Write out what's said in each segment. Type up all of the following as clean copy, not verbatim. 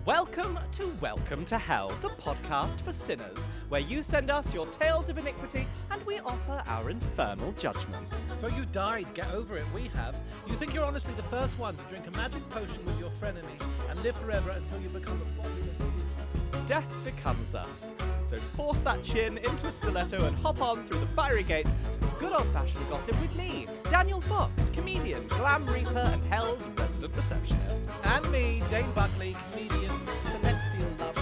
Welcome to Hell, the podcast for sinners, where you send us your tales of iniquity and we offer our infernal judgment. So you died, get over it, we have. You think you're honestly the first one to drink a magic potion with your frenemy and live forever until you become a bodiless beauty. Death becomes us. So force that chin into a stiletto and hop on through the fiery gates for good old-fashioned gossip with me, Daniel Fox, comedian, glam reaper and Hell's resident receptionist. And me, Dane Buckley, comedian, celestial love,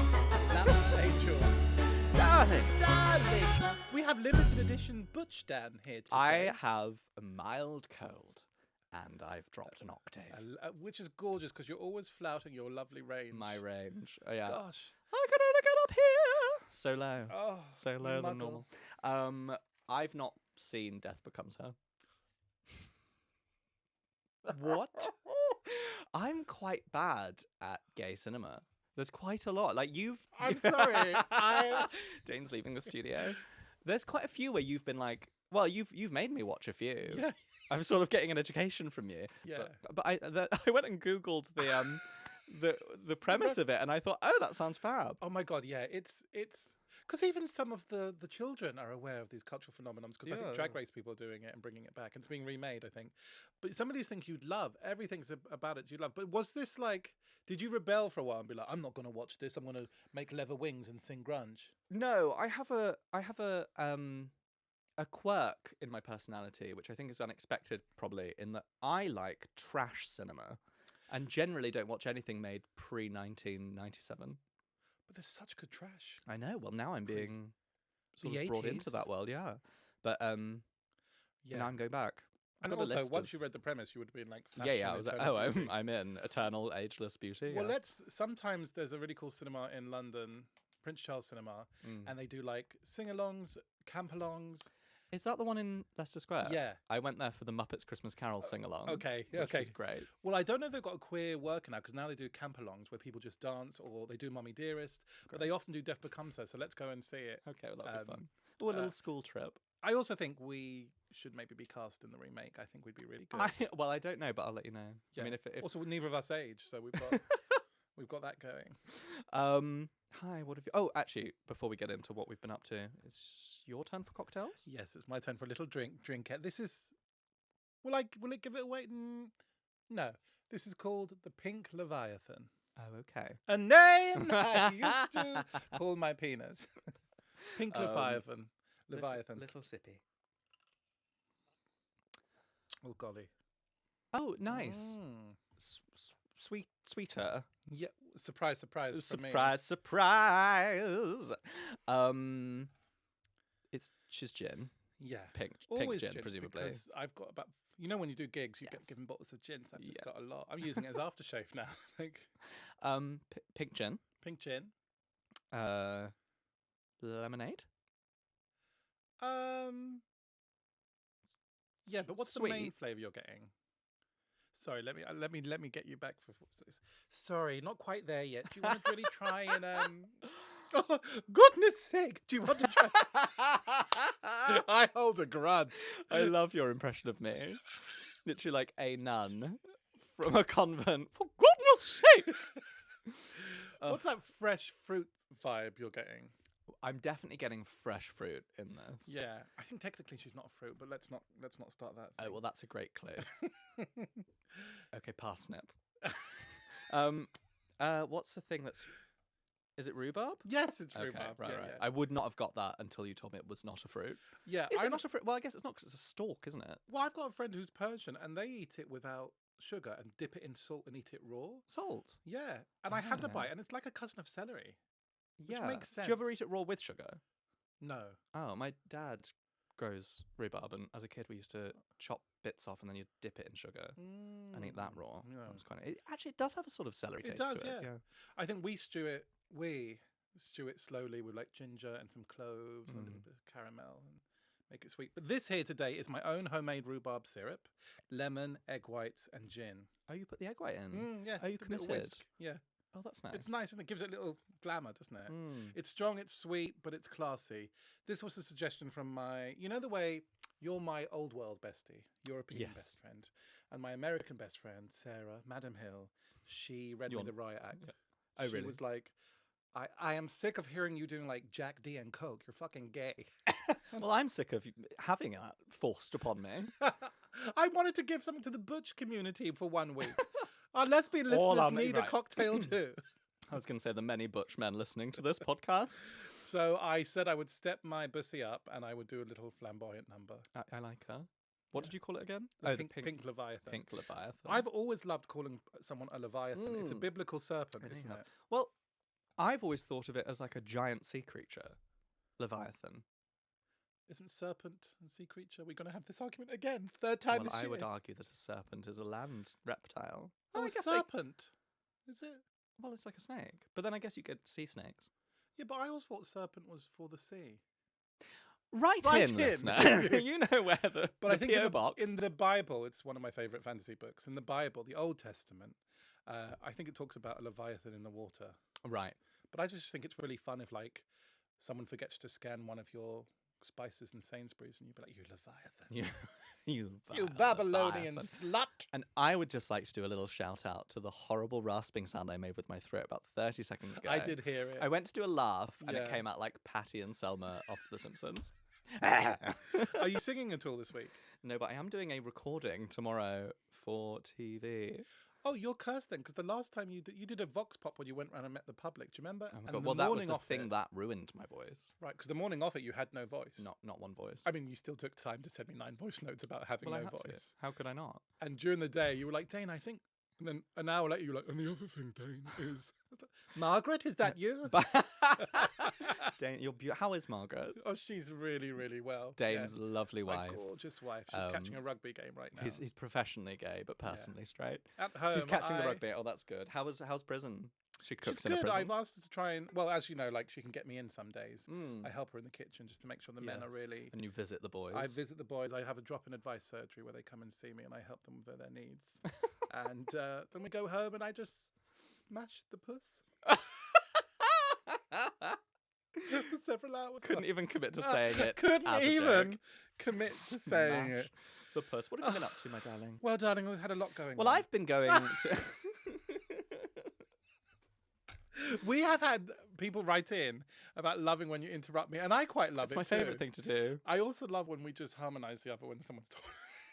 lamps angel. Daaarling. We have limited edition Butch Dan here today. I have a mild cold and I've dropped an octave. Which is gorgeous because you're always flouting your lovely range. My range. Oh, yeah. Gosh. I can only get up here. So low. Oh, so low than muggle. normal. I've not seen Death Becomes Her. What? I'm quite bad at gay cinema. There's quite a lot. Like I'm sorry. Dane's leaving the studio. There's quite a few where you've been like, well, you've made me watch a few. Yeah. I'm sort of getting an education from you. Yeah. But I went and Googled the premise of it, and I thought, oh, that sounds fab. Oh my god, yeah, it's because even some of the children are aware of these cultural phenomena because I think Drag Race people are doing it and bringing it back, and it's being remade, I think. But some of these things you'd love, everything's about it you'd love. But was this like, did you rebel for a while and be like, I'm not going to watch this, I'm going to make leather wings and sing grunge? No, I have a quirk in my personality, which I think is unexpected, probably, in that I like trash cinema, and generally don't watch anything made pre-1997. But there's such good trash. I know. Well, now I'm being sort The of brought 80s. into that world, yeah. But Yeah. now I'm going back. I've And got a also, list once of- you read the premise, you would have been like, yeah, fashion, I was like, eternal oh, beauty. I'm in eternal, ageless beauty. Well, yeah. sometimes there's a really cool cinema in London, Prince Charles Cinema, Mm. and they do like sing-alongs, camp-alongs. Is that the one in Leicester Square? Yeah. I went there for the Muppets Christmas Carol sing-along. Okay, which okay. was great. Well, I don't know if they've got a queer worker now because now they do camp-alongs where people just dance or they do Mummy Dearest, but they often do Death Becomes Her. So let's go and see it. Okay, well, that'll be Um, fun. Oh, a little school trip. I also think we should maybe be cast in the remake. I think we'd be really good. Well, I don't know, but I'll let you know. Yeah. I mean, if Also, neither of us age, so we've got we've got that going. Hi, what have you? Oh, actually, before we get into what we've been up to, it's your turn for cocktails. Yes, it's my turn for a little drink. This is. Will it give it away? No. This is called the Pink Leviathan. Oh, okay. A name I used to call my penis. Pink Leviathan. Little sippy. Oh golly. Oh, nice. Sweeter. Yeah. Surprise for me. Surprise. She's gin. Yeah. Pink Always gin, presumably. Because I've got about. You know when you do gigs, you get Yes. given bottles of gin. So I've just Yeah. got a lot. I'm using it as aftershave now. Like Pink gin. pink gin. Lemonade. Yeah, but what's Sweet. the main flavour you're getting? Sorry, let me get you back for. Sorry, not quite there yet. Do you want to really try and Oh, goodness sake! Do you want to try? I hold a grudge. I love your impression of me. Literally like a nun from a convent. For goodness sake! What's that fresh fruit vibe you're getting? I'm definitely getting fresh fruit in this. Yeah, I think technically she's not a fruit, but let's not start that. Oh, well, that's a great clue. Okay, parsnip. What's the thing that's... Is it rhubarb? Yes, it's Okay, rhubarb. right. Yeah. I would not have got that until you told me it was not a fruit. Yeah, Is it not a fruit? Well, I guess it's not because it's a stalk, isn't it? Well, I've got a friend who's Persian, and they eat it without sugar and dip it in salt and eat it raw. Salt. Yeah, and I had a Ah. bite, and it's like a cousin of celery. Yeah. makes Do you ever sense. eat it raw with sugar? No. Oh, my dad grows rhubarb, and as a kid we used to chop bits off and then you dip it in sugar and eat that raw. Yeah. That was it does have a sort of celery It taste does, to it. yeah. I think we stew it slowly with like ginger and some cloves and a little bit of caramel and make it sweet. But this here today is my own homemade rhubarb syrup, lemon, egg whites, and gin. Oh, you put the egg white in? Yeah. Are you a little committed? whisk. Yeah. Oh, that's nice. It's nice, and it gives it a little glamour, doesn't it? Mm. It's strong, it's sweet, but it's classy. This was a suggestion from my, you know, the way you're my old world bestie, European Yes. best friend, and my American best friend, Sarah, Madam Hill, she read me You're- the Riot Act. yeah. Oh, She really? was like, I am sick of hearing you doing like Jack D and Coke. You're fucking gay. Well, I'm sick of having that forced upon me. I wanted to give something to the butch community for 1 week. Our lesbian All listeners our need a right. cocktail too. I was going to say the many butch men listening to this podcast. So I said I would step my bussy up and I would do a little flamboyant number. I like her. What did you call it again? The pink Leviathan. Pink Leviathan. I've always loved calling someone a Leviathan. It's a biblical serpent, isn't it? Well, I've always thought of it as like a giant sea creature. Leviathan. Isn't serpent and sea creature? We're going to have this argument again. Third time this year. I would argue that a serpent is a land reptile. Oh, I a guess serpent. Is it? Well, it's like a snake. But then I guess you get sea snakes. Yeah, but I always thought serpent was for the sea. Right in, listener. You know where the But the I think PO box. in the Bible, it's one of my favourite fantasy books. In the Bible, the Old Testament, I think it talks about a Leviathan in the water. Right. But I just think it's really fun if, like, someone forgets to scan one of your spices in Sainsbury's and you'd be like, you Leviathan. You Babylonian slut. And I would just like to do a little shout out to the horrible rasping sound I made with my throat about 30 seconds ago. I did hear it. I went to do a laugh and it Yeah. came out like Patty and Selma off The Simpsons. Are you singing at all this week? No, but I am doing a recording tomorrow for TV. Oh, you're cursed then, because the last time you did a vox pop when you went around and met the public. Do you remember? Oh my And God. the Well, that was morning the off thing it- that ruined my voice. Right, because the morning off it, you had no voice. Not one voice. I mean, you still took time to send me 9 voice notes about having well, I no had to. voice. How could I not? And during the day, you were like, Dane, I think. And then an hour later, you were like, and the other thing, Dane, is. I was like, Margaret, is that you? Dane, how is Margaret? Oh, she's really, really well. Dane's Yeah. lovely My wife. gorgeous wife. She's catching a rugby game right now. He's professionally gay, but personally straight. At home. She's catching the rugby. Oh, that's good. How's prison? She cooks She's in a good. prison. I've asked her to try and, well, as you know, like she can get me in some days. Mm. I help her in the kitchen just to make sure the men are Yes. really. And you visit the boys. I visit the boys. I have a drop-in advice surgery where they come and see me and I help them with their needs. And then we go home and I just smash the puss for several hours. Couldn't even commit to saying it. Couldn't as a even joke. commit to saying Smash it. The puss. What have you been up to, my darling? Well, darling, we've had a lot going Well, on. I've been going to. We have had people write in about loving when you interrupt me, and I quite love It's it my too. favourite thing to do. I also love when we just harmonise the other when someone's talking.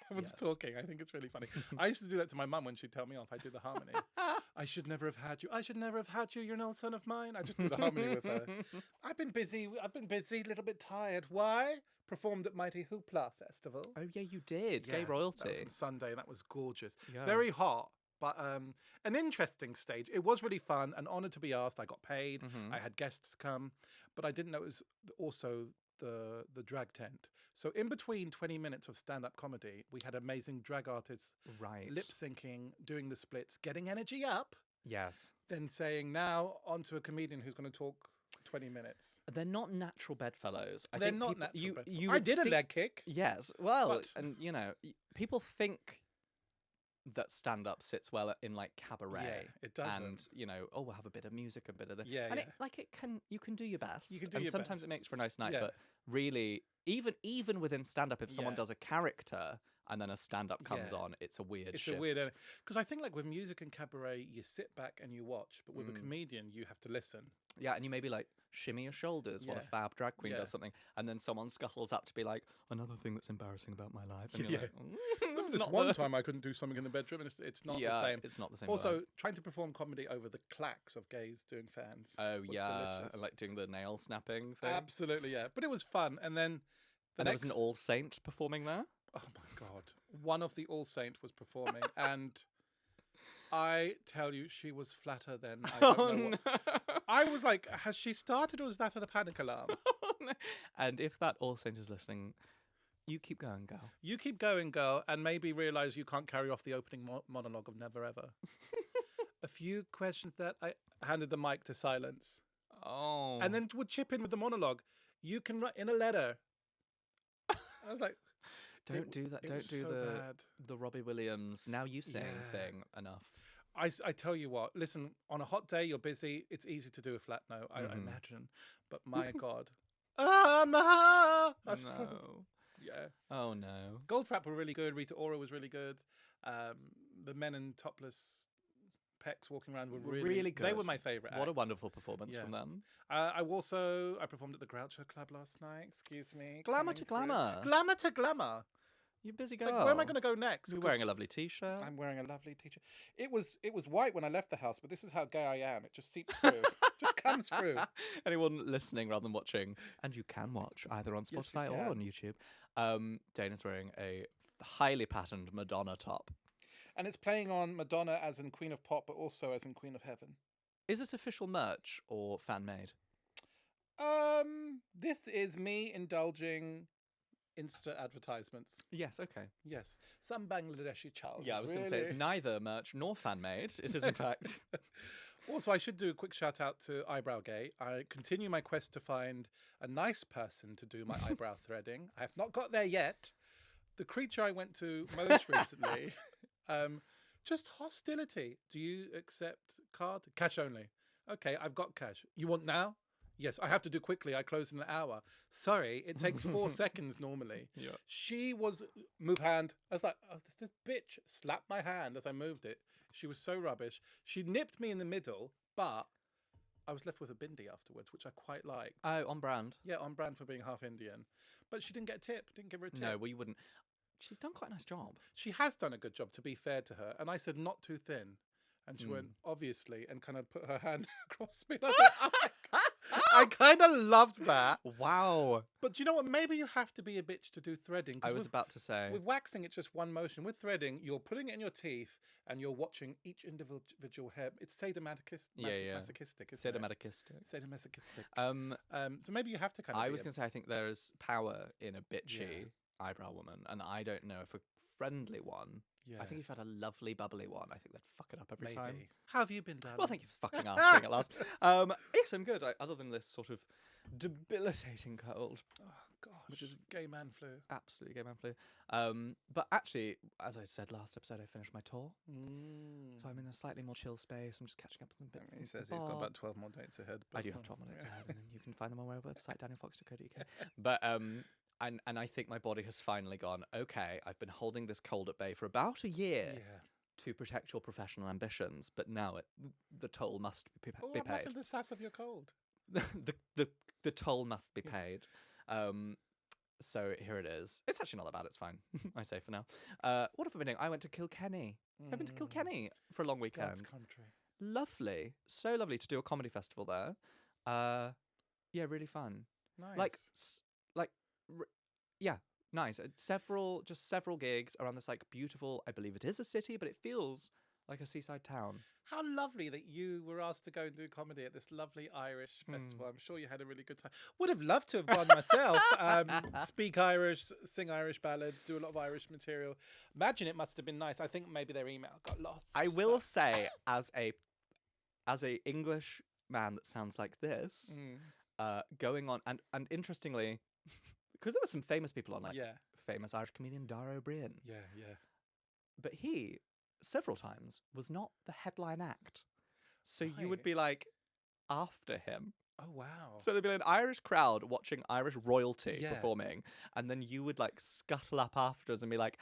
Someone's Yes. talking. I think it's really funny. I used to do that to my mum when she'd tell me off. I do the harmony. I should never have had you. I should never have had you. You're no son of mine. I just do the harmony with her. I've been busy, a little bit tired. Why? Performed at Mighty Hoopla Festival. Oh yeah, you did. Gay That royalty. was on Sunday. That was gorgeous. Yeah. Very hot, but an interesting stage. It was really fun. An honour to be asked. I got paid. Mhm. I had guests come, but I didn't know it was also the drag tent. So in between 20 minutes of stand-up comedy, we had amazing drag artists Right. lip syncing, doing the splits, getting energy up, Yes. then saying now onto a comedian who's going to talk 20 minutes. They're not natural bedfellows. They're think not people, natural. bed- You I would did a think- leg kick. Yes. Well, But- and you know, people think that stand-up sits well in like cabaret. Yeah, it doesn't. And you know, oh, we'll have a bit of music, a bit of the Yeah, and yeah. you can do your best. You can do and your sometimes best. it makes for a nice night, Yeah. but really, even within stand-up, if someone Yeah. does a character and then a stand-up comes Yeah. on, it's a weird It's shift. a weird because I think like with music and cabaret, you sit back and you watch, but with a Mm. comedian, you have to listen. Yeah, and you maybe like shimmy your shoulders while a Yeah. fab drag queen Yeah. does something, and then someone scuttles up to be like, another thing that's embarrassing about my life. And you're Yeah. like, This it's not one the-" time I couldn't do something in the bedroom, and it's not yeah, the same. it's not the same. Also, vibe. trying to perform comedy over the clacks of gays doing fans. Oh was yeah, delicious. like doing the nail snapping thing. Absolutely, yeah. But it was fun, and then And there was an All Saint performing there. Oh my god! One of the All Saint was performing, and I tell you, she was flatter than I don't know. What. I was like, has she started, or is that a panic alarm? And if that All Saint is listening, you keep going, girl. You keep going, girl, and maybe realise you can't carry off the opening monologue of Never Ever. A few questions that I handed the mic to silence, Oh, and then would chip in with the monologue. You can write in a letter. I was like, don't do that. it Don't was do so bad. the Robbie Williams now you sing Yeah. thing enough. I tell you what, listen, on a hot day, you're busy. It's easy to do a flat note, I imagine. But my God. That's- No. Yeah. Oh no. Goldfrapp were really good. Rita Ora was really good. The men in topless pecs walking around were Really good. They were my favourite. What a wonderful performance from them. I performed at the Groucho Club last night. Excuse me. Glamour to glamour. Glamour to glamour. You busy girl. Like, where am I going to go next? You're wearing a lovely t-shirt. I'm wearing a lovely t-shirt. It was white when I left the house, but this is how gay I am. It just seeps through. Just comes through. Anyone listening rather than watching, and you can watch either on Spotify or on YouTube. Dane is wearing a highly patterned Madonna top. And it's playing on Madonna as in Queen of Pop, but also as in Queen of Heaven. Is this official merch or fan-made? This is me indulging Insta advertisements. Yes, okay. Yes. Some Bangladeshi child. Yeah, I was going to say it's neither merch nor fan-made. It is, in fact. Also, I should do a quick shout out to Eyebrow Gay. I continue my quest to find a nice person to do my eyebrow threading. I have not got there yet. The creature I went to most recently, just hostility. Do you accept card? Cash only. Okay, I've got cash. You want now? Yes, I have to do quickly. I close in an hour. Sorry, it takes 4 seconds normally. Yeah. She was, move hand. I was like, oh, this bitch slapped my hand as I moved it. She was so rubbish. She nipped me in the middle, but I was left with a bindi afterwards, which I quite liked. Oh, on brand. Yeah, on brand for being half Indian. But she didn't get a tip. Didn't give her a tip. No, well, you wouldn't. She's done quite a nice job. She has done a good job, to be fair to her. And I said, not too thin. And she went, obviously, and kind of put her hand across me. And I kind of loved that. Wow. But do you know what? Maybe you have to be a bitch to do threading. I was about to say. With waxing, it's just one motion. With threading, you're putting it in your teeth and you're watching each individual hair. It's sadomasochistic. Masochistic, isn't it? Sadomasochistic. So maybe you have to kind of. I was going to say, I think there's power in a bitchy eyebrow woman, and I don't know if a friendly one. Yeah. I think if you had a lovely, bubbly one, I think they'd fuck it up every time. How have you been, darling? Well, thank you for fucking asking at last. Yes, I'm good. Other than this sort of debilitating cold. Oh, gosh. Which is gay man flu. Absolutely gay man flu. But actually, as I said last episode, I finished my tour. So I'm in a slightly more chill space. I'm just catching up with some bits. He says he's got about 12 more dates ahead. I do have 12 more dates ahead, and then you can find them on my website, danielfox.co.uk. But and I think my body has finally gone, okay, I've been holding this cold at bay for about a year to protect your professional ambitions, but now the toll must be paid. I'm laughing the sass of your cold. the toll must be paid. So here it is. It's actually not that bad. It's fine. I say for now. What have I been doing? I went to Kilkenny. I've been to Kilkenny for a long weekend. God's country. Lovely. So lovely to do a comedy festival there. Yeah, really fun. Nice. Yeah, nice. Several gigs around this beautiful, I believe it is a city, but it feels like a seaside town. How lovely that you were asked to go and do comedy at this lovely Irish festival. I'm sure you had a really good time. Would have loved to have gone myself. Speak Irish, sing Irish ballads, do a lot of Irish material. Imagine it must have been nice. I think maybe their email got lost. I will say, as a English man that sounds like this, going on and interestingly. Because there were some famous people on, famous Irish comedian Dara O'Brien. Yeah. But he, several times, was not the headline act. So Right. you would be after him. Oh, wow. So there'd be an Irish crowd watching Irish royalty Yeah. performing. And then you would scuttle up afterwards and be like,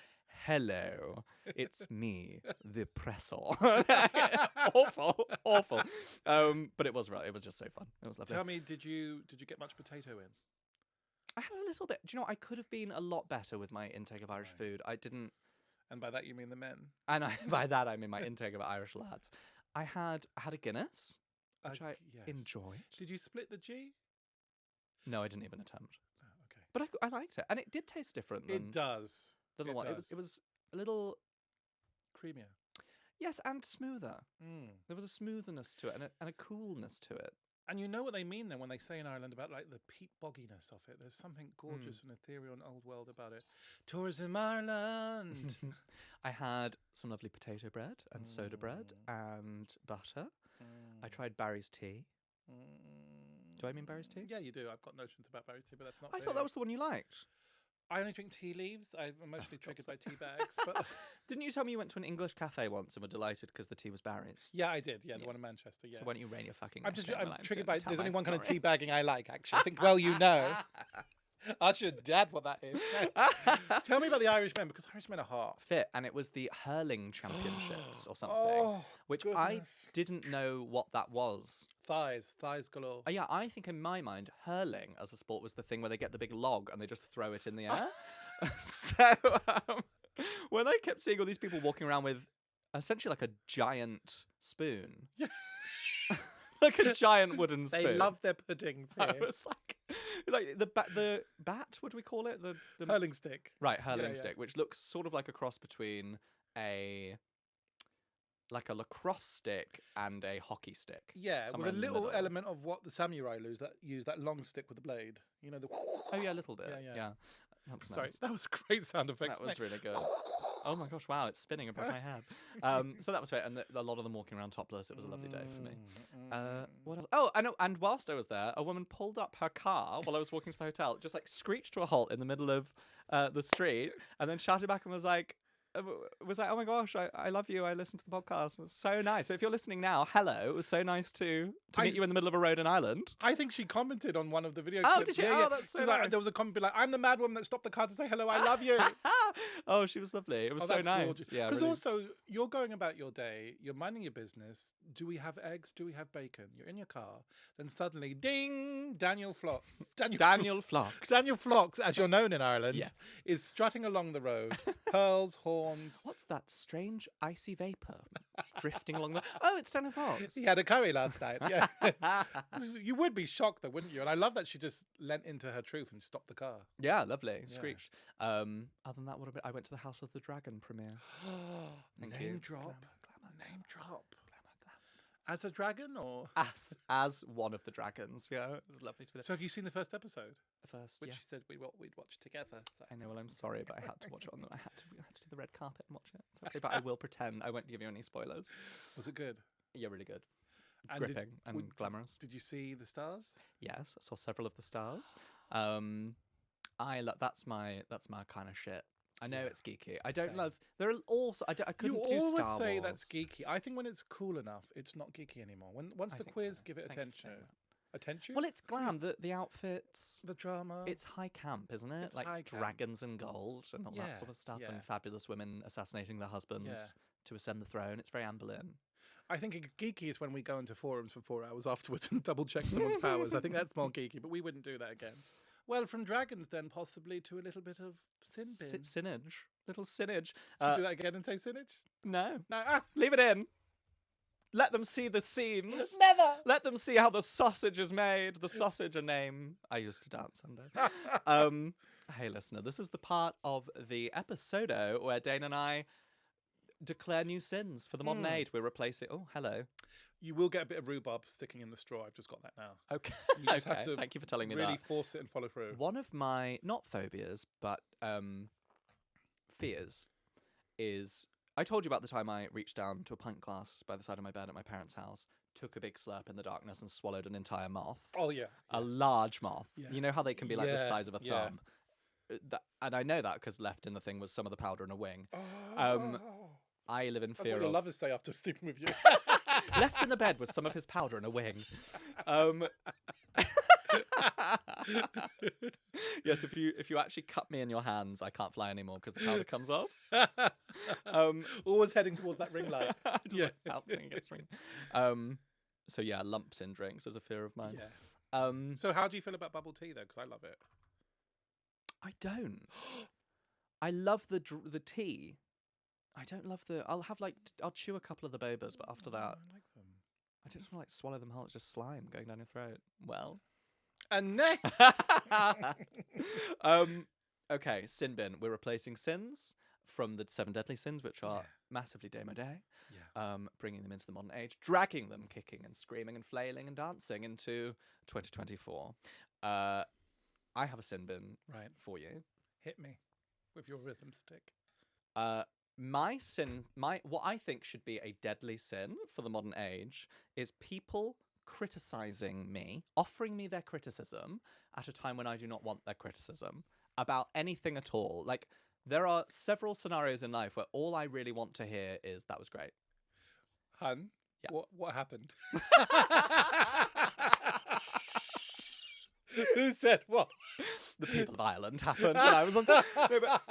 hello, it's me, the presser. Awful. But it was just so fun. It was lovely. Tell me, did you get much potato in? I had a little bit. Do you know, I could have been a lot better with my intake of Irish food. I didn't. And by that you mean the men? And by that I mean my intake of Irish lads. I had a Guinness, which I enjoyed. Did you split the G? No, I didn't even attempt. Oh, okay. But I liked it, and it did taste different. It does. Than the one. It was a little creamier. Yes, and smoother. There was a smoothness to it and a coolness to it. And you know what they mean then when they say in Ireland about the peat bogginess of it. There's something gorgeous and ethereal and old world about it. Tourism Ireland. I had some lovely potato bread and soda bread and butter. I tried Barry's tea. Do I mean Barry's tea? Yeah, you do. I've got notions about Barry's tea, but that's not. I thought that was the one you liked. I only drink tea leaves. I'm emotionally triggered by tea bags. But didn't you tell me you went to an English cafe once and were delighted because the tea was Barry's? Yeah, I did. Yeah, the one in Manchester. Yeah. So why don't you rein your fucking? I'm triggered by. There's only one kind of tea bagging I like. Actually, I think. Well, you know. Ask your dad what that is. Tell me about the Irish men, because Irish men are hot. Fit, and it was the hurling championships or something, Oh, which goodness. I didn't know what that was. Thighs galore. Yeah, I think in my mind, hurling as a sport was the thing where they get the big log and they just throw it in the air. So when I kept seeing all these people walking around with essentially like a giant spoon. Yeah. Like a giant wooden spoon. They love their puddings here. I was like the bat, what do we call it? The hurling stick. Right, hurling stick, which looks sort of like a cross between a lacrosse stick and a hockey stick. Yeah, somewhere with a in the little middle. element of what the samurai use that long stick with the blade. You know, the... Oh yeah, a little bit. Yeah. That was Sorry, nice. that was great sound effects. That was really good. Oh my gosh, wow, it's spinning above my head. So that was great, and a lot of them walking around topless. It was a lovely day for me. What else? Oh, I know. And whilst I was there, a woman pulled up her car while I was walking to the hotel, just like screeched to a halt in the middle of the street, and then shouted back and was like, oh my gosh, I love you. I listened to the podcast. It's so nice. So if you're listening now, hello. It was so nice to meet you in the middle of a road in Ireland. I think she commented on one of the video Oh, clips. did she? Oh, that's so nice. There was a comment be like, I'm the mad woman that stopped the car to say hello, I love you. Oh, she was lovely. It was so nice. Gorgeous. Yeah, because really. also, you're going about your day, you're minding your business. Do we have eggs? Do we have bacon? You're in your car. Then suddenly, ding, Daniel Flocks, Daniel Flocks, as you're known in Ireland, Yes. is strutting along the road, pearls, horns. What's that strange icy vapor drifting along the... Oh, it's Daniel Fox. He had a curry last night. Yeah. You would be shocked though, wouldn't you? And I love that she just leant into her truth and stopped the car. Yeah, lovely. Screeched. Other than that, I went to the House of the Dragon premiere. Thank you. Name drop. Name drop. As a dragon or? As one of the dragons, yeah. It was lovely to be there. So have you seen the first episode? Which Yeah. you said we'd watch together. So. I know, well, I'm sorry, but I had to watch it I had to do the red carpet and watch it. Okay, but I will pretend. I won't give you any spoilers. Was it good? Yeah, really good. And Gripping and glamorous. Did you see the stars? Yes, I saw several of the stars. That's my kind of shit. I know it's geeky. I don't love. There are also. I couldn't do Star Wars. You always say that's geeky. I think when it's cool enough, it's not geeky anymore. Once the quiz give it attention. Attention. Well, it's glam. The outfits, the drama. It's high camp, isn't it? It's like dragons and gold and all that sort of stuff, and fabulous women assassinating their husbands to ascend the throne. It's very Anne Boleyn. I think geeky is when we go into forums for 4 hours afterwards and double check someone's powers. I think that's more geeky, but we wouldn't do that again. Well, from dragons then possibly to a little bit of Sinnage. Little sinnage. Do that again and say sinnage? No. No. Leave it in. Let them see the seams. Never. Let them see how the sausage is made. The sausage, a name I used to dance under. Hey, listener, this is the part of the episodo where Dane and I declare new sins for the modern age. We're replacing... Oh, hello. You will get a bit of rhubarb sticking in the straw. I've just got that now. Okay. You just have to Thank you for telling me really that. force it and follow through. One of my, not phobias, but fears is... I told you about the time I reached down to a pint glass by the side of my bed at my parents' house, took a big slurp in the darkness and swallowed an entire moth. Oh, yeah. A large moth. Yeah. You know how they can be like the size of a thumb? And I know that because left in the thing was some of the powder in a wing. I live in fear what of... your lovers say after sleeping with you. Left in the bed was some of his powder in a wing. Yes, if you actually cut me in your hands, I can't fly anymore because the powder comes off. Always heading towards that ring light. Just like bouncing against ring. So yeah, lumps in drinks is a fear of mine. Yeah. So how do you feel about bubble tea though? Because I love it. I don't. I love the tea. I don't love I'll chew a couple of the bobas, but after that, I like them. I don't want to swallow them whole. It's just slime going down your throat. Well. And next. Okay, sin bin. We're replacing sins from the 7 deadly sins, which are massively démodé. Yeah. Bringing them into the modern age, dragging them, kicking and screaming and flailing and dancing into 2024. I have a sin bin for you. Hit me with your rhythm stick. What I think should be a deadly sin for the modern age is people criticizing me, offering me their criticism at a time when I do not want their criticism about anything at all. Like, there are several scenarios in life where all I really want to hear is, that was great. Hun, what happened? Who said what? The people of Ireland happened when I was on set. No, but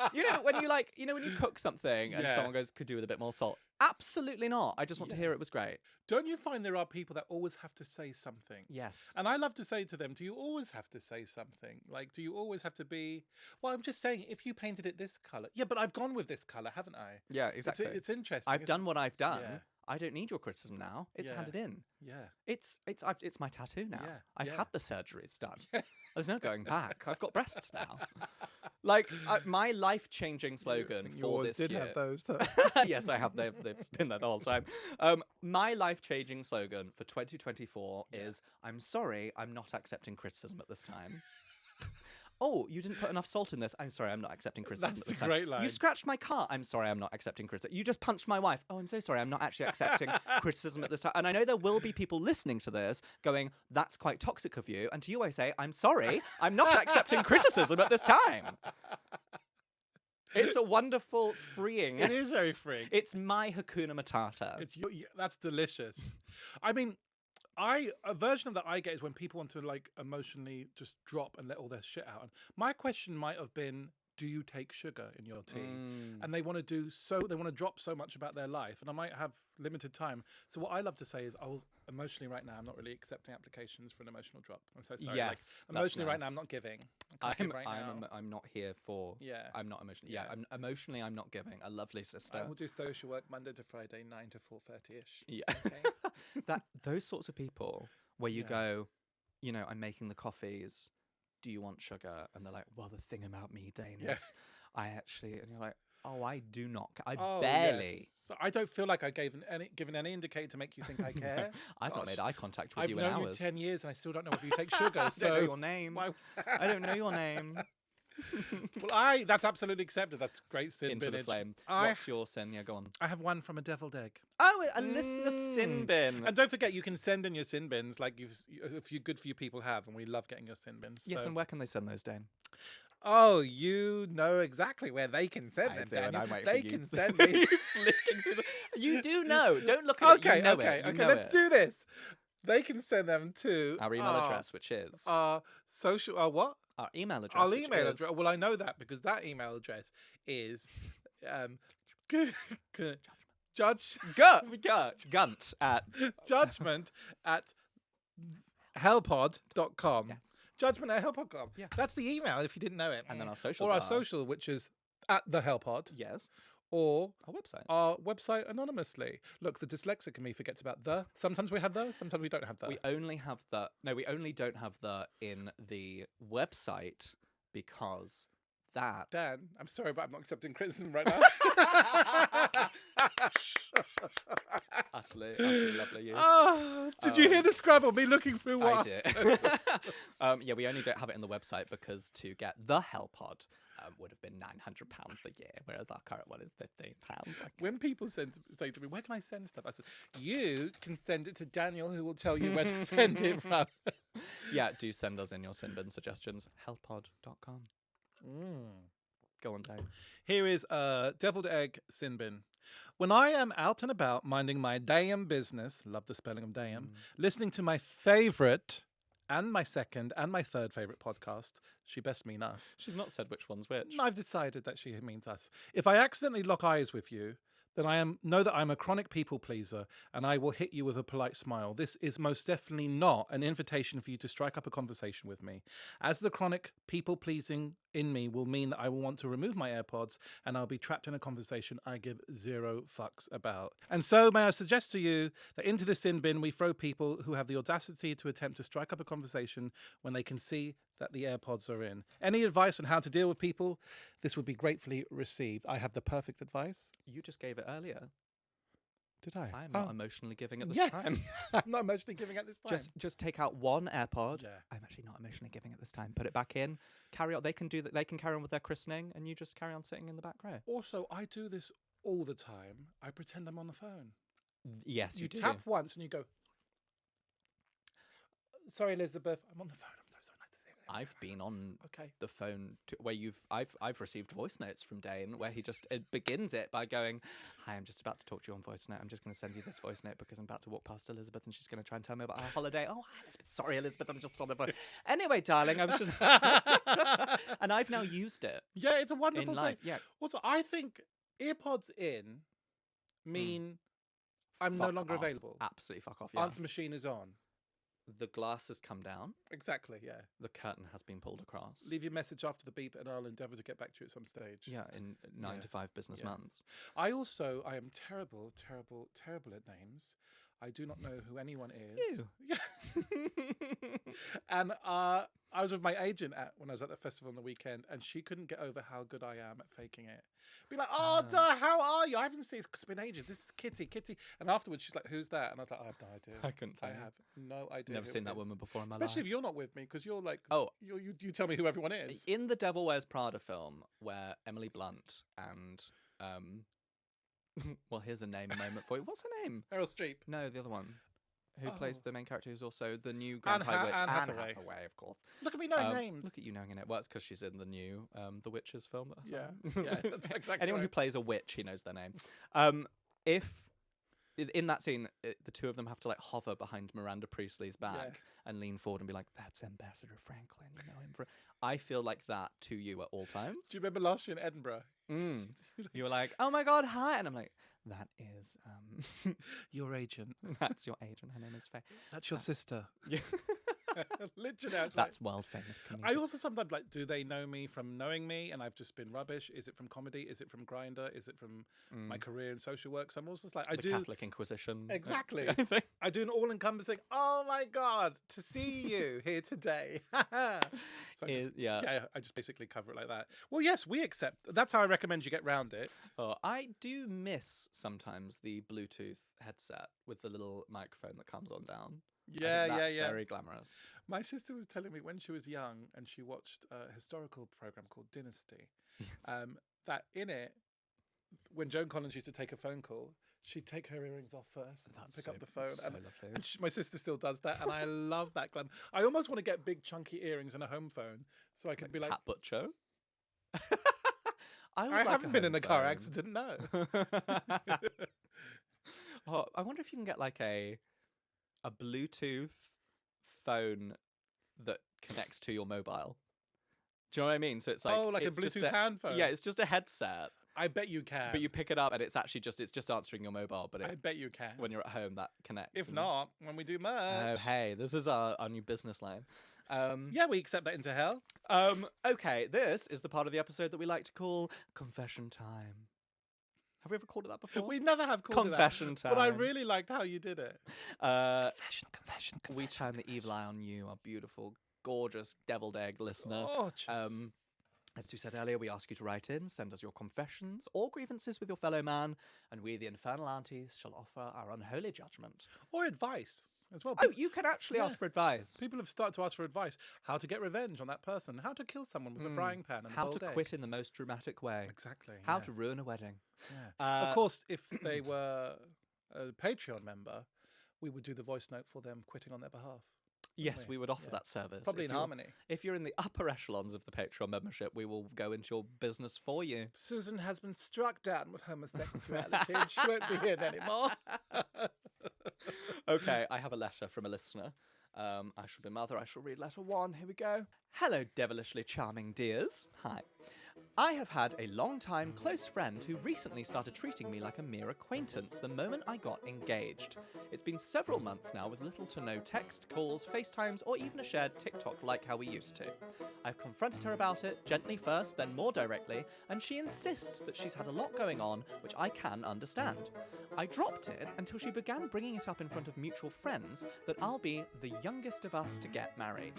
when you cook something and Yeah. someone goes, could do with a bit more salt. Absolutely not. I just want to hear it was great. Don't you find there are people that always have to say something? Yes. And I love to say to them, do you always have to say something? Like, do you always have to be, well, I'm just saying, if you painted it this colour. Yeah, but I've gone with this colour, haven't I? Yeah, exactly. It's interesting. I've done what I've done. Yeah. I don't need your criticism now. It's handed in. Yeah. It's my tattoo now. Yeah, I've yeah. had the surgeries done. There's no going back. I've got breasts now. Like my life-changing slogan You for always this did year. have those. Yes, I have. They've been there the whole time. My life-changing slogan for 2024 is, "I'm sorry, I'm not accepting criticism at this time." Oh, you didn't put enough salt in this. I'm sorry, I'm not accepting criticism That's at this a time. great line. You scratched my car. I'm sorry, I'm not accepting criticism. You just punched my wife. Oh, I'm so sorry, I'm not actually accepting criticism at this time. And I know there will be people listening to this going, that's quite toxic of you. And to you I say, I'm sorry, I'm not accepting criticism at this time. It's a wonderful, freeing. It is very freeing. It's my Hakuna Matata. That's delicious. I mean, a version of that I get is when people want to like emotionally just drop and let all their shit out. And my question might have been, do you take sugar in your tea? And they want to drop so much about their life, and I might have limited time. So what I love to say is, emotionally right now, I'm not really accepting applications for an emotional drop. I'm so sorry. Yes, like, emotionally right nice. now, I'm not giving. I can't give right now. I'm not here for. Yeah. I'm not emotionally. Yeah, I'm emotionally. I'm not giving. A lovely sister. I will do social work Monday to Friday, 9 to 4:30ish. Yeah. Okay? Those sorts of people where you go, I'm making the coffees. Do you want sugar? And they're like, well, the thing about me, Dane, is I actually, and you're like, oh, I do not. I barely. Yes. So I don't feel like I've given any indicator to make you think I care. I've not made eye contact with I've you in known hours. you 10 years and I still don't know if you take sugar. I don't know your name. I don't know your name. Well, that's absolutely accepted. That's great sin Into the binage. flame. What's your sin? Yeah, go on. I have one from a deviled egg. Oh, a listener sin bin. And don't forget, you can send in your sin bins, like a few good few people have, and we love getting your sin bins. Yes, so. and where can they send those, Dane? Oh, you know exactly where they can send them, Daniel. They can send me. Flicking through you do know. Don't look at it. You know it. You know let's it. do this. They can send them to our email address, which is social. What? Our email address. Our email address. Well, I know that because that email address is Gunt at judgment at hellpod.com. Yes. Judgment at hellpod.com. Yeah. That's the email if you didn't know it. And then our socials. Or our social, which is at the hellpod. Yes. Or our website anonymously. Look, the dyslexic in me forgets about the. Sometimes we have the, sometimes we don't have the. We only have the. No, we only don't have the in the website because that. Dan, I'm sorry, but I'm not accepting criticism right now. utterly lovely use. Oh, did you hear the Scrabble? Me looking through what? I did. Yeah, we only don't have it in the website because to get the Hellpod would have been £900 a year, whereas our current one is £15. When people say to me, where can I send stuff? I said, you can send it to Daniel, who will tell you where to send it from. Yeah, do send us in your sin bin suggestions. Hellpod.com. Go on, Dave. Here is a deviled egg sin bin. When I am out and about minding my damn business, love the spelling of damn, listening to my favourite and my second and my third favourite podcast, She Best Mean Us. She's not said which one's which. I've decided that she means us. If I accidentally lock eyes with you, then know that I'm a chronic people pleaser and I will hit you with a polite smile. This is most definitely not an invitation for you to strike up a conversation with me, as the chronic people pleasing in me will mean that I will want to remove my AirPods and I'll be trapped in a conversation I give zero fucks about. And so may I suggest to you that into the sin bin we throw people who have the audacity to attempt to strike up a conversation when they can see that the AirPods are in. Any advice on how to deal with people? This would be gratefully received. I have the perfect advice. You just gave it earlier. Did I? I'm not emotionally giving at this time. I'm not emotionally giving at this time. Just take out one AirPod. Yeah. I'm actually not emotionally giving at this time. Put it back in. Carry on. They can do that. They can carry on with their christening, and you just carry on sitting in the back row. Also, I do this all the time. I pretend I'm on the phone. Yes, you do. Tap once and you go, sorry, Elizabeth, I'm on the phone. I'm so nice to see you. I've been on Okay. the phone where I've received voice notes from Dane where he just begins it by going, "Hi, I'm just about to talk to you on voice note. I'm just going to send you this voice note because I'm about to walk past Elizabeth and she's going to try and tell me about her holiday. Oh, hi, Elizabeth. Sorry, Elizabeth. I'm just on the phone. Anyway, darling, I was just..." And I've now used it. Yeah, it's a wonderful in life. thing. Yeah. Also, I think earpods in mean I'm no Fuck longer off. available. Absolutely fuck off. Yeah. Answer machine is on. The glass has come down. Exactly, yeah. The curtain has been pulled across. Leave your message after the beep and I'll endeavour to get back to you at some stage. Yeah, in 9 to 5 business months. I am terrible at names. I do not know who anyone is. You. Yeah. And I was with my agent when I was at the festival on the weekend, and she couldn't get over how good I am at faking it. Be like, "Oh, duh, how are you? I haven't seen it. It's been ages. This is Kitty. And afterwards, she's like, "Who's that?" And I was like, "I have no idea. I couldn't tell you. have no idea. Never who seen it that is." woman before in my Especially life. if you're not with me, because you're like, Oh. you tell me who everyone is. In the Devil Wears Prada film, where Emily Blunt and well, here's a name moment for you. What's her name? Meryl Streep. No, the other one. Who plays the main character, who's also the new Anne Grand High Witch? Anne Anne Hathaway. Hathaway, of course. Look at me knowing names. Look at you knowing it. Well, it's because she's in the new The Witches film. Yeah, that's exactly Anyone who right. plays a witch, he knows their name. If in that scene, the two of them have to like hover behind Miranda Priestley's back and lean forward and be like, "That's Ambassador Franklin, you know him." I feel like that to you at all times. Do you remember last year in Edinburgh? You were like, "Oh my God, hi," and I'm like, "That is Your agent. that's your agent. Her name is Faye." That's your sister. Yeah. Literally, I was That's world famous like, comedian. I also sometimes like, do they know me from knowing me and I've just been rubbish? Is it from comedy? Is it from Grindr? Is it from my career in social work? So I'm also just like, the Catholic Inquisition. Exactly. Anything. I do an all-encompassing. Oh my God, to see you here today. So I just basically cover it like that. Well, yes, we accept. That's how I recommend you get round it. Oh, I do miss sometimes the Bluetooth headset with the little microphone that comes on down. That's very glamorous. My sister was telling me when she was young and she watched a historical program called Dynasty, that in it, when Joan Collins used to take a phone call, she'd take her earrings off first and pick up the phone. So lovely. And my sister still does that, and I love that glam. I almost want to get big chunky earrings and a home phone so I could be like Cat Butcher. I haven't been in a car accident, no. I wonder if you can get like a Bluetooth phone that connects to your mobile. Do you know what I mean? So it's like a Bluetooth hand phone. Yeah, it's just a headset. I bet you can. But you pick it up and it's just answering your mobile. But I bet you can. When you're at home, that connects. If not, when we do merch. Oh, hey, this is our new business line. Yeah, we accept that into hell. Okay, this is the part of the episode that we like to call Confession Time. Have we ever called it that before? We never have called Confession it that. Time. But I really liked how you did it. Confession. We turn the evil eye on you, our beautiful, gorgeous, deviled egg listener. Gorgeous. As we said earlier, we ask you to write in, send us your confessions or grievances with your fellow man, and we, the infernal aunties, shall offer our unholy judgment. Or advice as well. Oh, you can actually ask for advice. People have started to ask for advice. How to get revenge on that person. How to kill someone with a frying pan and how a boiled to egg. quit in the most dramatic way. Exactly. How to ruin a wedding. Yeah. Of course, if they were a Patreon member, we would do the voice note for them quitting on their behalf. Yes, we would offer that service. Probably in harmony. If you're in the upper echelons of the Patreon membership, we will go into your business for you. Susan has been struck down with homosexuality and she won't be here anymore. Okay, I have a letter from a listener. I shall be mother. I shall read letter 1. Here we go. Hello, devilishly charming dears. Hi. I have had a long-time close friend who recently started treating me like a mere acquaintance the moment I got engaged. It's been several months now with little to no text, calls, FaceTimes, or even a shared TikTok like how we used to. I've confronted her about it, gently first, then more directly, and she insists that she's had a lot going on, which I can understand. I dropped it until she began bringing it up in front of mutual friends that I'll be the youngest of us to get married,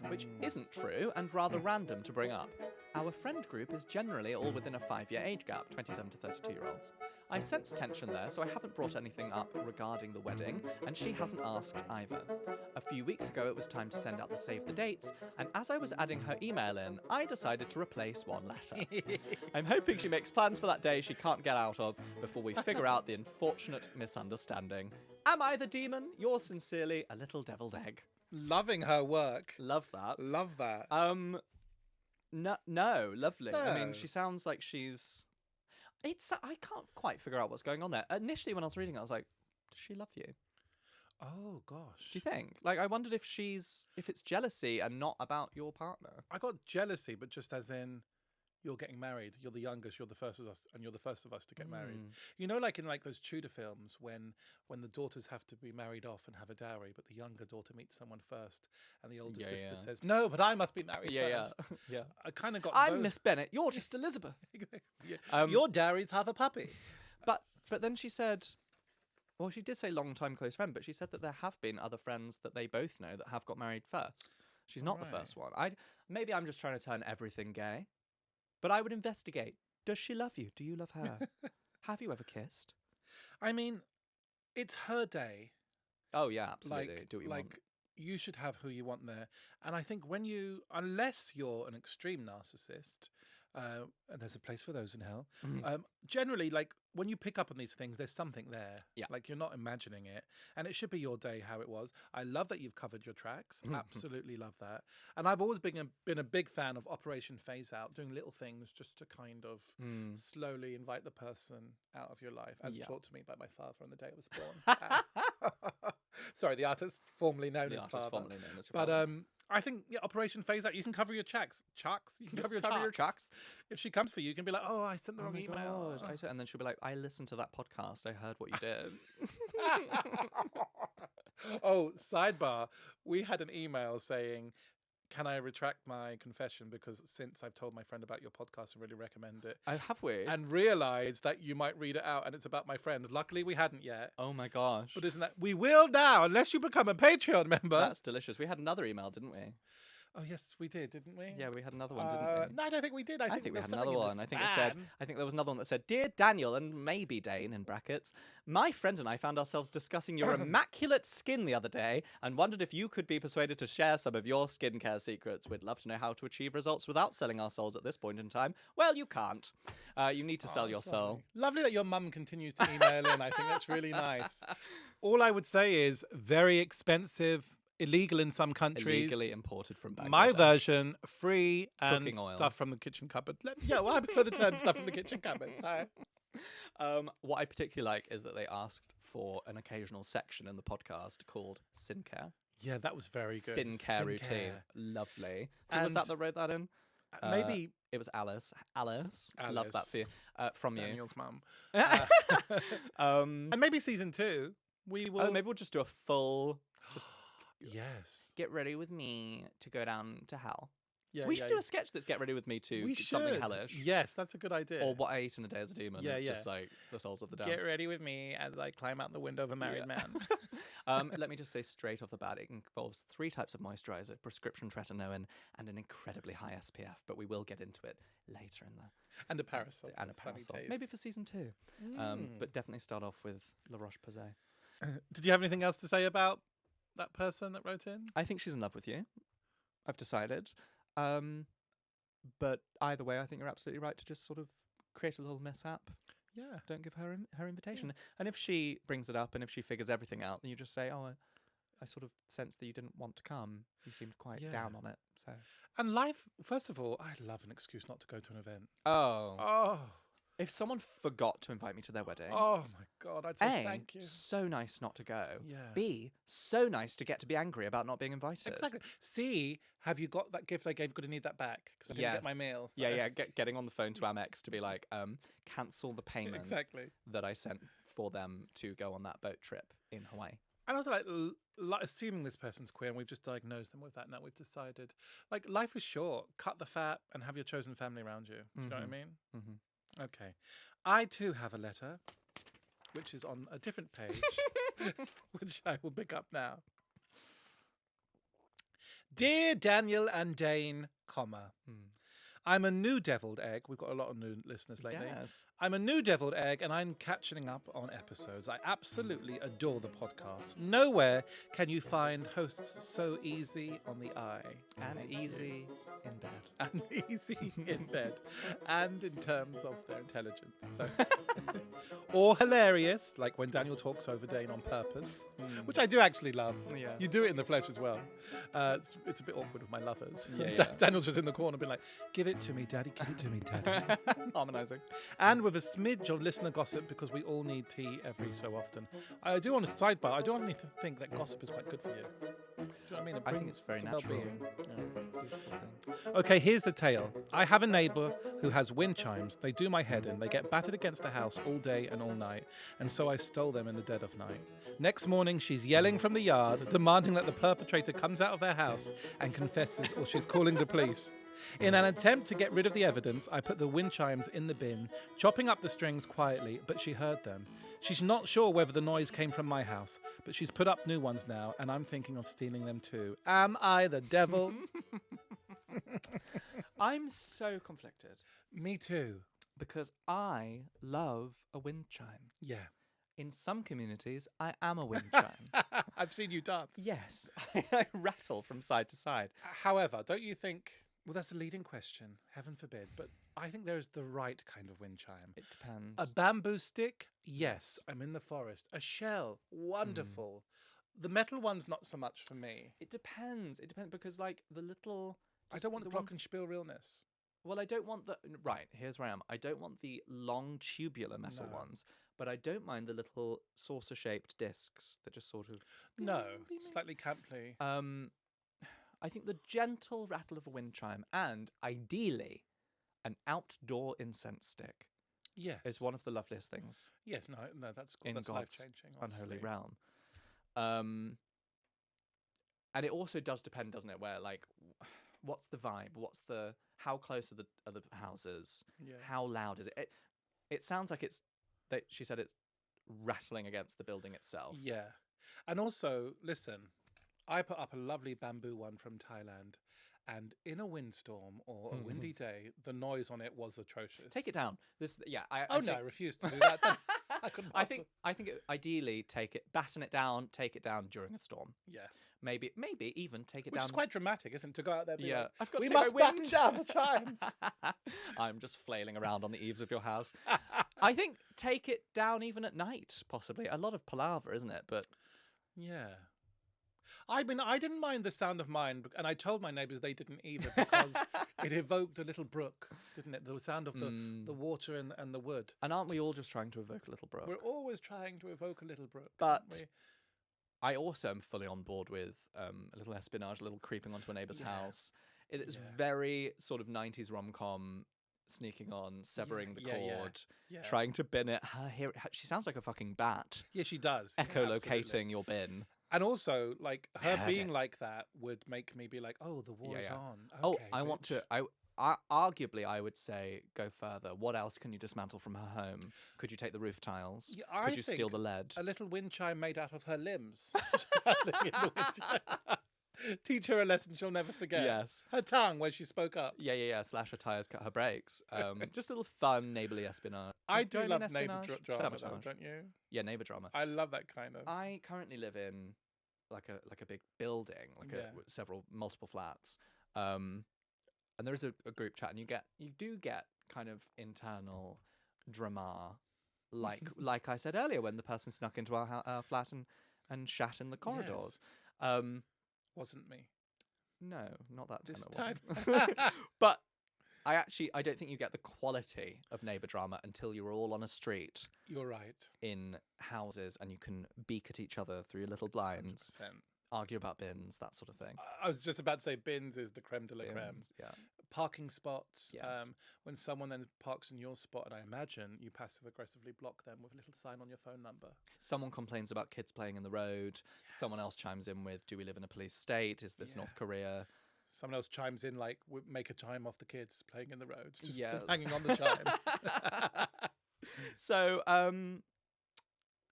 which isn't true and rather random to bring up. Our friend group is generally all within a 5-year age gap, 27 to 32-year-olds. I sense tension there, so I haven't brought anything up regarding the wedding, and she hasn't asked either. A few weeks ago, it was time to send out the save the dates, and as I was adding her email in, I decided to replace one letter. I'm hoping she makes plans for that day she can't get out of before we figure out the unfortunate misunderstanding. Am I the demon? Yours sincerely, a little deviled egg. Loving her work. Love that. Love that. No, lovely. I mean, No. she sounds like she's. I can't quite figure out what's going on there. Initially, when I was reading it, I was like, does she love you? Oh, gosh. Do you think? Like, I wondered if it's jealousy and not about your partner. I got jealousy, but just as in, you're getting married. You're the youngest. You're the first of us, and you're the first of us to get married. You know, like in like those Tudor films, when the daughters have to be married off and have a dowry, but the younger daughter meets someone first, and the older sister says, "No, but I must be married first." Yeah. I kind of got. I'm Miss Bennet. You're just Elizabeth. Your dowry's half a puppy. But then she said, well, she did say long-time close friend, but she said that there have been other friends that they both know that have got married first. She's not the first one. Maybe I'm just trying to turn everything gay. But I would investigate. Does she love you? Do you love her? Have you ever kissed? I mean, it's her day. Oh, yeah, absolutely. Do what you want. You should have who you want there. And I think unless you're an extreme narcissist, and there's a place for those in hell, generally, like, when you pick up on these things, there's something there. Yeah. Like, you're not imagining it. And it should be your day how it was. I love that you've covered your tracks. Absolutely love that. And I've always been a big fan of Operation Phase Out, doing little things just to kind of slowly invite the person out of your life, as taught to me by my father on the day I was born. Sorry, the artist formerly known as father. But I think Operation Phase Out, you can cover your tracks. You can cover your tracks. If she comes for you, you can be like, "Oh, I sent the wrong email." And then she'll be like, "I listened to that podcast. I heard what you did." Oh, sidebar. We had an email saying, "Can I retract my confession because since I've told my friend about your podcast and really recommend it." Have we? And realised that you might read it out and it's about my friend. Luckily, we hadn't yet. Oh my gosh. But isn't that... We will now, unless you become a Patreon member. That's delicious. We had another email, didn't we? Oh, yes, we did, didn't we? Yeah, we had another one, didn't we? No, I don't think we did. I think we had another one. I think there was another one that said, "Dear Daniel and maybe Dane," in brackets, "my friend and I found ourselves discussing your immaculate skin the other day and wondered if you could be persuaded to share some of your skincare secrets. We'd love to know how to achieve results without selling our souls at this point in time." Well, you can't. You need to sell your soul. Lovely that your mum continues to email in. I think that's really nice. All I would say is very expensive, illegal in some countries. Illegally imported from Bangladesh. My version, free and Cooking oil. Stuff from the kitchen cupboard. Well, I prefer the term stuff from the kitchen cupboard. What I particularly like is that they asked for an occasional section in the podcast called Sin Care. Yeah, that was very good. Sin Care routine. Lovely. Who was that wrote that in? Maybe it was Alice. Love that for you. From Daniel's mum. you. And maybe season 2, we will. Maybe we'll just do a full. Yes. Get ready with me to go down to hell. Yeah, we should do a sketch that's get ready with me to something hellish. Yes, that's a good idea. Or what I ate in a day as a demon. It's just like the souls of the damned. Get ready with me as I climb out the window of a married man. Let me just say straight off the bat, it involves 3 types of moisturizer, prescription tretinoin, and an incredibly high SPF. But we will get into it later in the... And a parasol. Maybe for season 2. But definitely start off with La Roche-Posay. Did you have anything else to say about that person that wrote in? I think she's in love with you. I've decided. But either way, I think you're absolutely right to just sort of create a little mishap. Yeah. Don't give her invitation. Yeah. And if she brings it up and if she figures everything out, then you just say, "Oh, I sort of sensed that you didn't want to come. You seemed quite down on it." So. And life, first of all, I love an excuse not to go to an event. Oh. If someone forgot to invite me to their wedding. Oh my God, I'd say thank you. So nice not to go. Yeah. B, so nice to get to be angry about not being invited. Exactly. C, have you got that gift I gave? Going to need that back because I didn't get my meal. So. Yeah. Getting on the phone to Amex to be like, cancel the payment that I sent for them to go on that boat trip in Hawaii. And also, like, assuming this person's queer and we've just diagnosed them with that, now we've decided, like, life is short. Cut the fat and have your chosen family around you. Do you know what I mean? Mm-hmm. Okay. I too have a letter, which is on a different page, which I will pick up now. Dear Daniel and Dane, I'm a new deviled egg. We've got a lot of new listeners lately. Yes. I'm a new deviled egg and I'm catching up on episodes. I absolutely adore the podcast. Nowhere can you find hosts so easy on the eye. And easy in bed. And easy in bed, and in terms of their intelligence. So. Or hilarious, like when Daniel talks over Dane on purpose, which I do actually love. Yeah. You do it in the flesh as well. It's a bit awkward with my lovers. Yeah. Daniel's just in the corner being like, give it to me, daddy, give it to me, daddy. Harmonising. And with a smidge of listener gossip, because we all need tea every so often. I do want to sidebar, I do honestly think that gossip is quite good for you. Do you know what I mean? I think it's very natural. Well-being. Okay, here's the tale. I have a neighbour who has wind chimes. They do my head in. They get battered against the house all day and all night, and so I stole them in the dead of night. Next morning, she's yelling from the yard, demanding that the perpetrator comes out of her house and confesses, or she's calling the police. In an attempt to get rid of the evidence, I put the wind chimes in the bin, chopping up the strings quietly, but she heard them. She's not sure whether the noise came from my house, but she's put up new ones now, and I'm thinking of stealing them too. Am I the devil? I'm so conflicted Me too. because I love a wind chime. Yeah. In some communities, I am a wind chime. I've seen you dance. Yes, I rattle from side to side. However, don't you think... Well, that's a leading question. Heaven forbid. But I think there is the right kind of wind chime. It depends. A bamboo stick? Yes, I'm in the forest. A shell? Wonderful. The metal one's not so much for me. It depends. It depends because, like, the little... I don't want the glockenspiel realness. Well, I don't want the... Right, here's where I am. I don't want the long tubular metal ones, but I don't mind the little saucer-shaped discs that just sort of... No, slightly camply. I think the gentle rattle of a wind chime and, ideally, an outdoor incense stick Yes. is one of the loveliest things Yes, no, that's in that's God's life-changing, unholy obviously. realm. And it also does depend, doesn't it, where, like, what's the vibe? How close are the houses? Yeah. How loud is it? It sounds like she said it's rattling against the building itself. Yeah. And also, listen, I put up a lovely bamboo one from Thailand, and in a windstorm or a windy day, the noise on it was atrocious. Take it down. I refuse to do that. I couldn't. I think ideally batten it down, take it down during a storm. Yeah. Maybe even take it Which down. is quite dramatic, isn't it? To go out there and be like, I've got we to take must my batten wind." down the chimes. I'm just flailing around on the eaves of your house. I think take it down even at night, possibly. A lot of palaver, isn't it? But yeah. I mean, I didn't mind the sound of mine, and I told my neighbours they didn't either, because it evoked a little brook, didn't it? The sound of the water and the wood. And aren't we all just trying to evoke a little brook? We're always trying to evoke a little brook. But aren't we? I also am fully on board with a little espionage, a little creeping onto a neighbour's house. It is very sort of 90s rom-com, sneaking on, severing the cord, trying to bin it. She sounds like a fucking bat. Yeah, she does. Echolocating your bin. And also, like, her being like that would make me be like, oh, the war is on. Okay, I want to... arguably, I would say go further. What else can you dismantle from her home? Could you take the roof tiles? Yeah, Could you steal the lead? A little wind chime made out of her limbs. Teach her a lesson she'll never forget. Yes. Her tongue where she spoke up. Yeah. Slash her tyres, cut her brakes. Just a little fun neighbourly espionage. I do love espionage? neighbour drama, though, don't you? Yeah, neighbour drama. I love that kind of. I currently live in like a big building, with multiple flats. And there is a group chat, and you do get kind of internal drama, like I said earlier, when the person snuck into our flat and shat in the corridors. Yes. Wasn't me. No, not that This time. time. But I don't think you get the quality of neighbour drama until you're all on a street. You're right. In houses, and you can beak at each other through your little blinds, 100%. argue about bins, that sort of thing. I was just about to say bins is the creme de la creme. Yeah. Parking spots. Yes. When someone then parks in your spot, and I imagine you passive aggressively block them with a little sign on your phone number. Someone complains about kids playing in the road. Someone else chimes in with, do we live in a police state? Is this North Korea? Someone else chimes in like, make a chime off the kids playing in the roads, just hanging on the chime. So,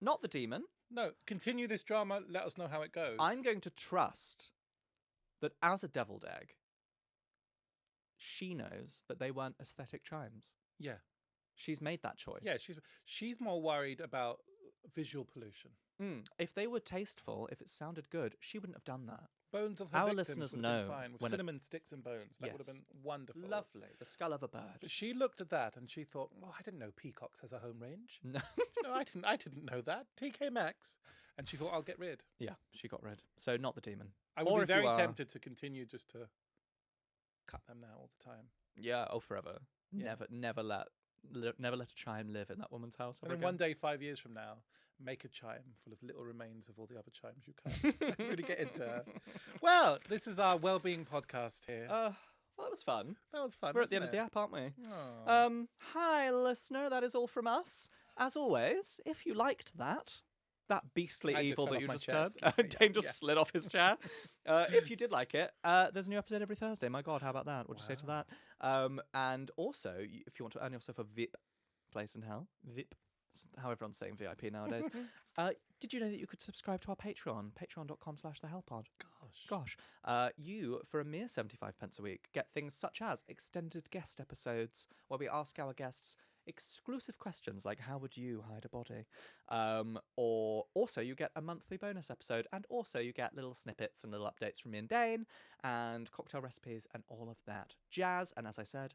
not the demon. No, continue this drama. Let us know how it goes. I'm going to trust that as a deviled egg, she knows that they weren't aesthetic chimes. Yeah. She's made that choice. Yeah, she's more worried about visual pollution. If they were tasteful, if it sounded good, she wouldn't have done that. Bones of her Our victims listeners would have been know fine. With when cinnamon sticks and bones. That would have Yes. been wonderful. Lovely. The skull of a bird. But she looked at that and she thought, "Oh, I didn't know peacocks has a home range. No. No, I didn't know that. TK Maxx." And she thought, "I'll get rid." Yeah, she got rid. So not the demon. I would Or be if you very are- tempted to continue just to cut them now all the time. Yeah. Oh, forever. Yeah. Never let a chime live in that woman's house. And ever then one again. day, 5 years from now, make a chime full of little remains of all the other chimes you cut. Really get into. Well, this is our well-being podcast here. Well, that was fun. That was fun. We're at the end wasn't of the app, aren't we? it? Aw. Hi, listener. That is all from us. As always, if you liked that beastly I just evil fell that off you my just chair, heard, excuse me. Dane just Yeah. slid off his chair. If you did like it, there's a new episode every Thursday. My God, how about that? What do you say to that? And also, if you want to earn yourself a VIP place in hell, VIP, how everyone's saying VIP nowadays, did you know that you could subscribe to our Patreon, patreon.com/thehellpod? Gosh. You, for a mere 75 pence a week, get things such as extended guest episodes where we ask our guests exclusive questions like how would you hide a body? Or also you get a monthly bonus episode, and also you get little snippets and little updates from me and Dane and cocktail recipes and all of that jazz. And as I said,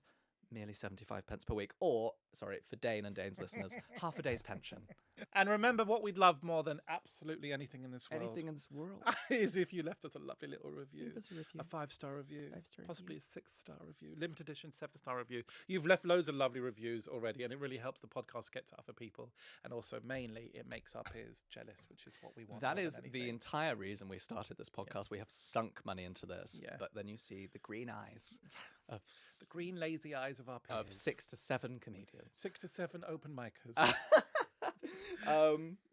merely 75 pence per week, or, sorry, for Dane and Dane's listeners, half a day's pension. And remember, what we'd love more than absolutely anything in this world Anything in this world. is if you left us a lovely little review. Leave us a review. A 5-star review. 5-star Possibly review. a 6-star review. Limited edition 7-star review. You've left loads of lovely reviews already, and it really helps the podcast get to other people. And also, mainly, it makes our peers jealous, which is what we want. That more is than the anything. entire reason we started this podcast. We have sunk money into this. Yeah. But then you see the green eyes of The green lazy eyes of our peers. of 6 to 7 comedians. 6 to 7 open micers.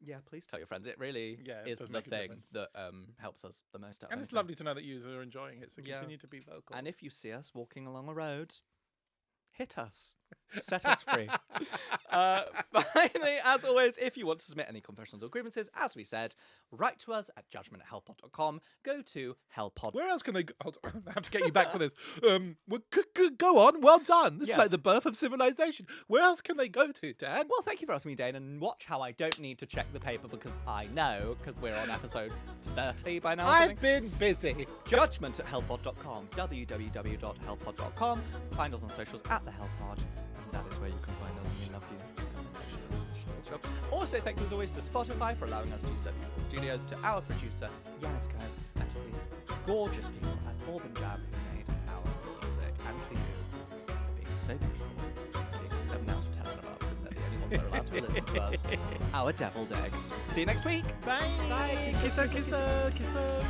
Yeah, please tell your friends. It really Yeah, it is does the make a thing difference. that helps us the most. Out of And it's anything. lovely to know that you are enjoying it, so Yeah. continue to be vocal. And if you see us walking along a road, hit us. Set us free. Finally, as always, if you want to submit any confessions or grievances, as we said, write to us at judgment@hellpod.com. Go to hellpod. Where else can they go? I have to get you back for this. Go on. Well done. This Yeah. is like the birth of civilization. Where else can they go to, Dan? Well, thank you for asking me, Dane, and watch how I don't need to check the paper because I know, because we're on episode 30 by now. Or something. I've been busy. Judgment@hellpod.com, www.hellpod.com. Find us on socials at the Hellpod, and that is where you can find us, and we love you. Also, thank you as always to Spotify for allowing us to use their beautiful studios, to our producer, Yanis Cohen, and to the gorgeous people at Auburn Jam who made our music, and to you for being so beautiful, being 7 out of 10 and above, because they're the only ones that are allowed to listen to us. Our deviled eggs. See you next week. Bye. Bye. Kisser, kisser, kisser.